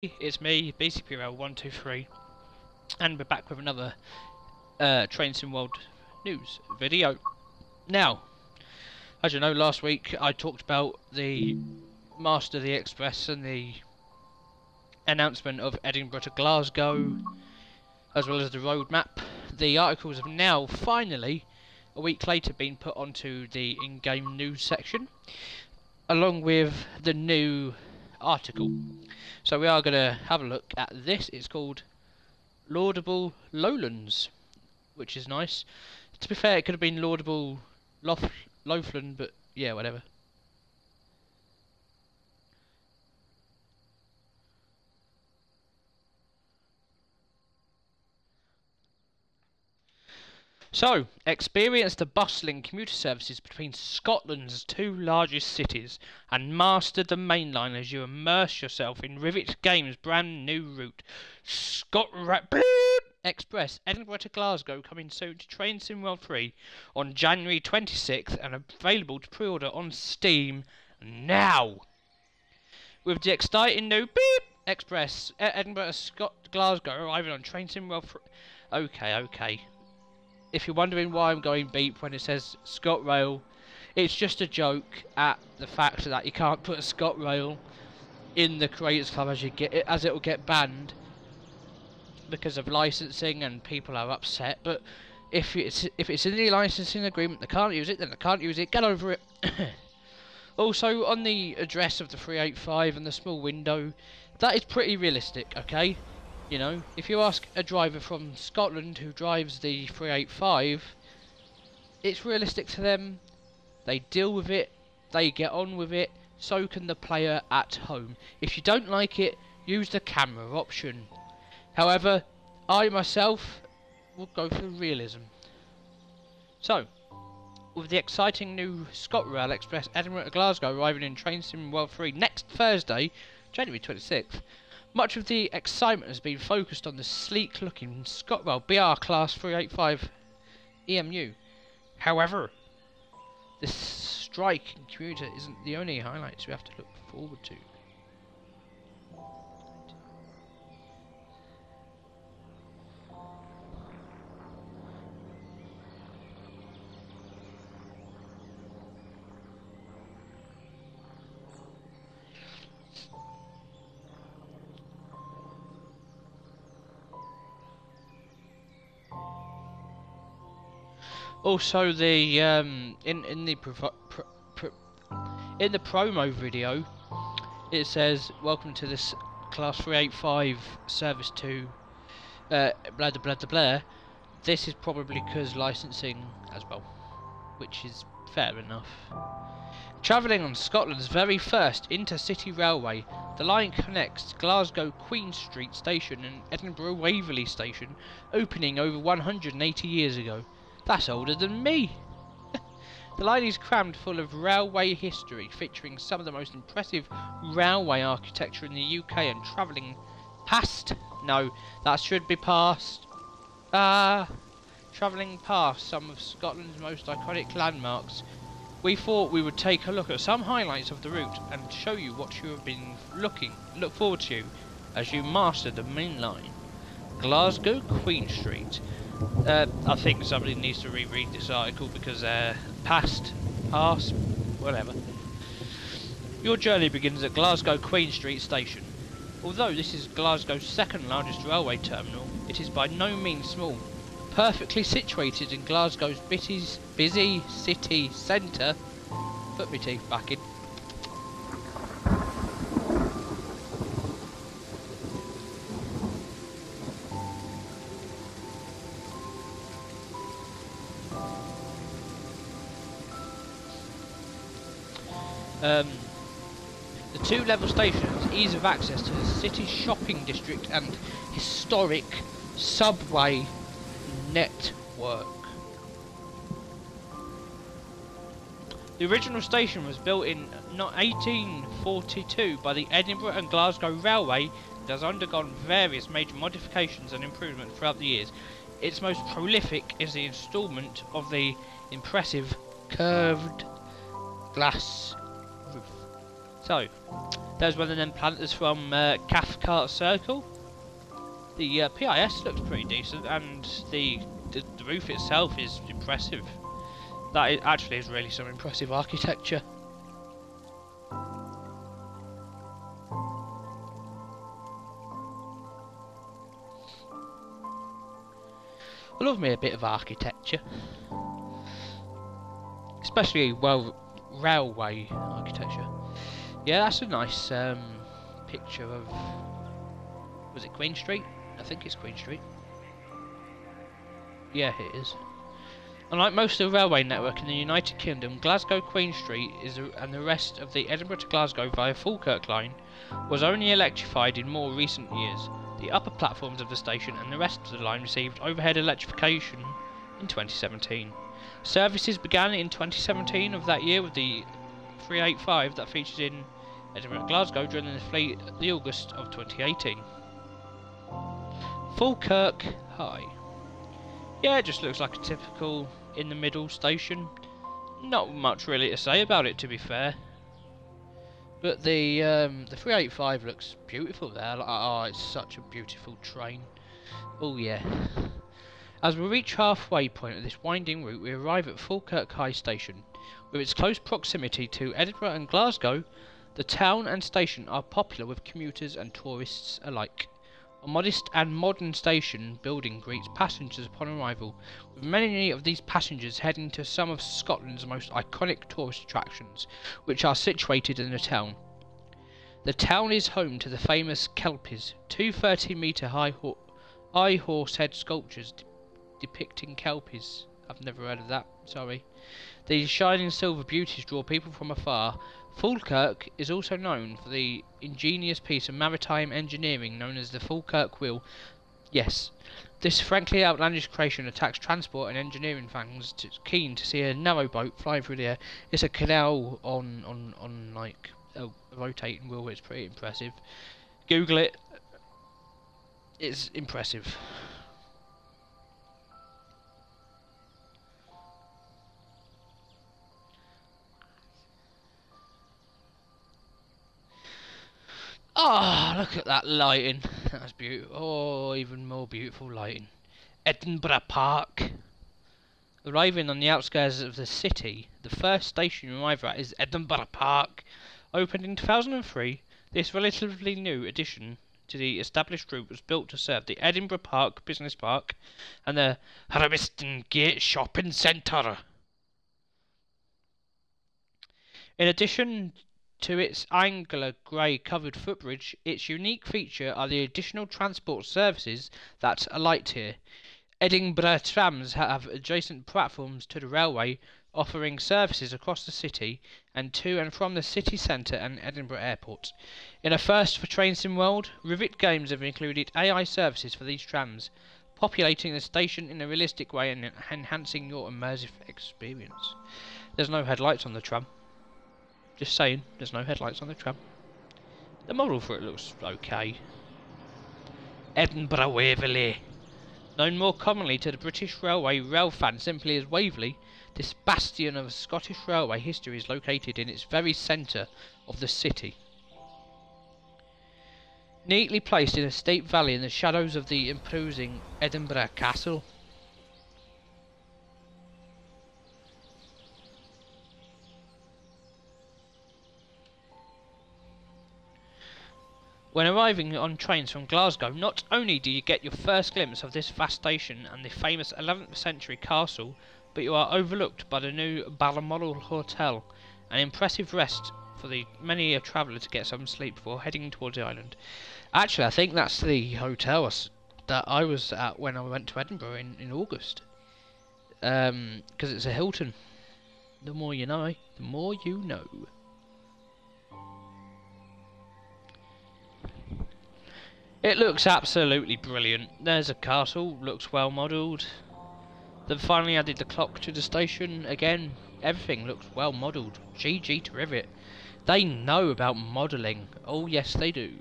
It's me, BCPRL123, and we're back with another Train Sim World news video. Now, as you know, last week I talked about the Master of the Express and the announcement of Edinburgh to Glasgow, as well as the roadmap. The articles have now finally, a week later, been put onto the in-game news section, along with the new article. So we are going to have a look at this. It's called Laudable Lowlands, which is nice. To be fair, it could have been Laudable Lowland, but yeah, whatever. So, experience the bustling commuter services between Scotland's two largest cities and master the main line as you immerse yourself in Rivet Games' brand new route. Express Edinburgh to Glasgow coming soon to Train Sim World 3 on January 26th and available to pre-order on Steam now. With the exciting new Express Edinburgh to Glasgow arriving on Train Sim World 3. Okay. If you're wondering why I'm going beep when it says ScotRail, it's just a joke at the fact that you can't put a ScotRail in the Creators Club as it will get banned because of licensing and people are upset. But if it's in the licensing agreement, they can't use it, then they can't use it. Get over it. Also, on the address of the 385 and the small window, that is pretty realistic, okay? You know, if you ask a driver from Scotland who drives the 385, it's realistic to them. They deal with it, they get on with it, so can the player at home. If you don't like it, use the camera option. However, I myself will go for realism. So, with the exciting new ScotRail Express Edinburgh to Glasgow arriving in Train Sim World 3 next Thursday, January 26th, much of the excitement has been focused on the sleek-looking ScotRail BR Class 385 EMU. However, this striking commuter isn't the only highlights we have to look forward to. Also, the in the promo video, it says welcome to this Class 385 service to blah blah blah blah. This is probably because licensing as well, which is fair enough. Travelling on Scotland's very first intercity railway, the line connects Glasgow Queen Street Station and Edinburgh Waverley Station, opening over 180 years ago. That's older than me! The line is crammed full of railway history, featuring some of the most impressive railway architecture in the UK and travelling past... No, that should be past. Travelling past some of Scotland's most iconic landmarks. We thought we would take a look at some highlights of the route and show you what you have been look forward to as you master the main line. Glasgow Queen Street. I think somebody needs to reread this article because past, whatever. Your journey begins at Glasgow Queen Street Station. Although this is Glasgow's second largest railway terminal, it is by no means small. Perfectly situated in Glasgow's busy city centre. Put my teeth back in. The two-level station has ease of access to the city's shopping district and historic subway network. The original station was built in 1842 by the Edinburgh and Glasgow Railway and has undergone various major modifications and improvements throughout the years. Its most prolific is the instalment of the impressive curved glass roof. So, there's one of them planters from Cathcart Circle. The PIS looks pretty decent, and the roof itself is impressive. That actually is really some impressive architecture. I love me a bit of architecture, especially railway architecture. Yeah, that's a nice picture of, was it Queen Street? I think it's Queen Street. Yeah, it is. Unlike most of the railway network in the United Kingdom, Glasgow Queen Street and the rest of the Edinburgh to Glasgow via Falkirk line was only electrified in more recent years. The upper platforms of the station and the rest of the line received overhead electrification in 2017. Services began in 2017 of that year with the 385 that featured in Edinburgh to Glasgow during the August of 2018. Falkirk High. Yeah, it just looks like a typical in-the-middle station. Not much really to say about it, to be fair. But the 385 looks beautiful there. Oh, it's such a beautiful train. Oh yeah. As we reach halfway point of this winding route, we arrive at Falkirk High Station. With its close proximity to Edinburgh and Glasgow, the town and station are popular with commuters and tourists alike. A modest and modern station building greets passengers upon arrival, with many of these passengers heading to some of Scotland's most iconic tourist attractions, which are situated in the town. The town is home to the famous Kelpies, two 30-metre high horse-head sculptures depicting Kelpies. I've never heard of that, sorry. These shining silver beauties draw people from afar. Falkirk is also known for the ingenious piece of maritime engineering known as the Falkirk Wheel. Yes, this frankly outlandish creation attacks transport and engineering fans keen to see a narrow boat flying through the air. It's a canal on like a rotating wheel. It's pretty impressive. Google it. It's impressive. Oh, look at that lighting. That's beautiful. Oh, even more beautiful lighting. Edinburgh Park. Arriving on the outskirts of the city, the first station you arrive at is Edinburgh Park. Opened in 2003, this relatively new addition to the established route was built to serve the Edinburgh Park Business Park and the Harveston Gate Shopping Centre. In addition to its angular grey covered footbridge, its unique feature are the additional transport services that alight here. Edinburgh trams have adjacent platforms to the railway, offering services across the city and to and from the city centre and Edinburgh Airport. In a first for TrainSim World, Rivet Games have included AI services for these trams, populating the station in a realistic way and enhancing your immersive experience. There's no headlights on the tram. Just saying, there's no headlights on the tram. The model for it looks okay. Edinburgh Waverley. Known more commonly to the British Railway rail fan simply as Waverley, this bastion of Scottish railway history is located in its very centre of the city. Neatly placed in a steep valley in the shadows of the imposing Edinburgh Castle. When arriving on trains from Glasgow, not only do you get your first glimpse of this vast station and the famous 11th century castle, but you are overlooked by the new Balmoral Hotel, an impressive rest for the many a traveller to get some sleep before heading towards the island. Actually, I think that's the hotel that I was at when I went to Edinburgh in August. Because it's a Hilton. The more you know, the more you know. It looks absolutely brilliant. There's a castle, looks well modelled. They've finally added the clock to the station. Again, everything looks well modelled. GG to Rivet. They know about modelling. Oh yes, they do.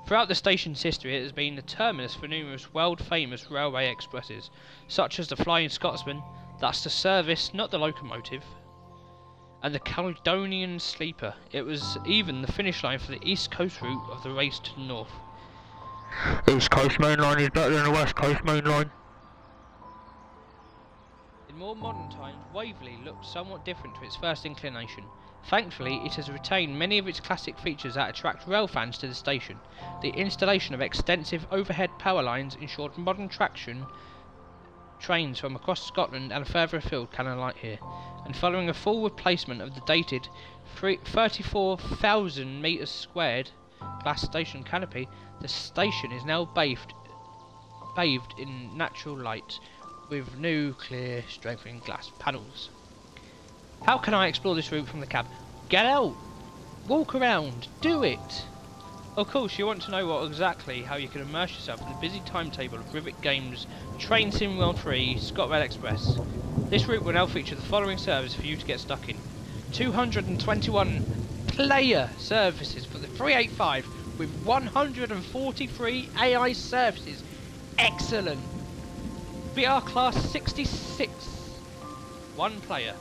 Throughout the station's history, it has been the terminus for numerous world-famous railway expresses, such as the Flying Scotsman. That's the service, not the locomotive. and the Caledonian Sleeper. It was even the finish line for the East Coast route of the race to the north. East Coast main line is better than the West Coast main line. In more modern times, Waverley looked somewhat different to its first inclination. Thankfully, it has retained many of its classic features that attract rail fans to the station. The installation of extensive overhead power lines ensured modern traction trains from across Scotland and further afield can alight here. And following a full replacement of the dated 34,000 metres squared glass station canopy, the station is now bathed in natural light with new clear strengthening glass panels. How can I explore this route from the cab? Get out! Walk around! Do it! Of course, you want to know exactly how you can immerse yourself in the busy timetable of Rivet Games Train Sim World 3 ScotRail Express. This route will now feature the following service for you to get stuck in. 221 player services for the 385 with 143 AI services. Excellent! VR Class 66. 1 player.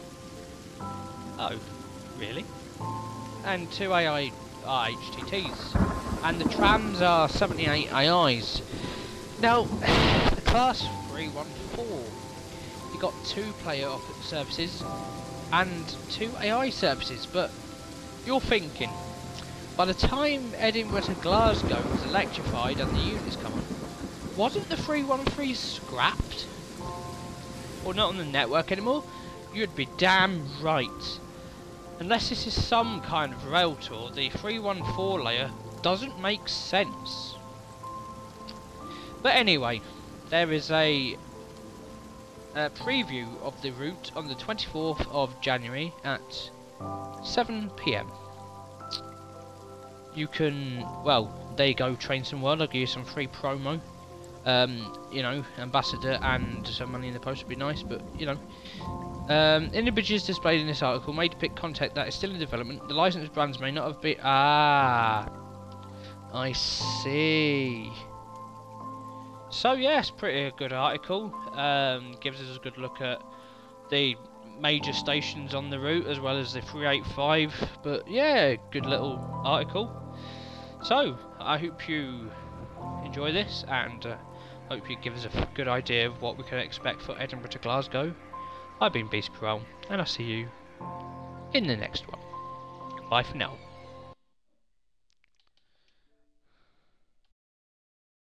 Oh, really? And 2 AI HTTs. And the trams are 78 AIs. Now, the Class 314, you got 2 player services and 2 AI services, but you're thinking, by the time Edinburgh to Glasgow was electrified and the units come on, wasn't the 313 scrapped? Or not on the network anymore? You'd be damn right. Unless this is some kind of rail tour, the 314 layer doesn't make sense. But anyway, there is a preview of the route on the 24th of January at 7 PM. You can, well, there you go, Train Some World. I'll give you some free promo. You know, ambassador and some money in the post would be nice, but you know. Images displayed in this article may depict content that is still in development. The licensed brands may not have been. Ah, I see. So yes, pretty good article. Gives us a good look at the major stations on the route as well as the 385. But yeah, good little article. So I hope you enjoy this and hope you give us a good idea of what we can expect for Edinburgh to Glasgow. I've been Beast Corral, and I'll see you in the next one. Bye for now.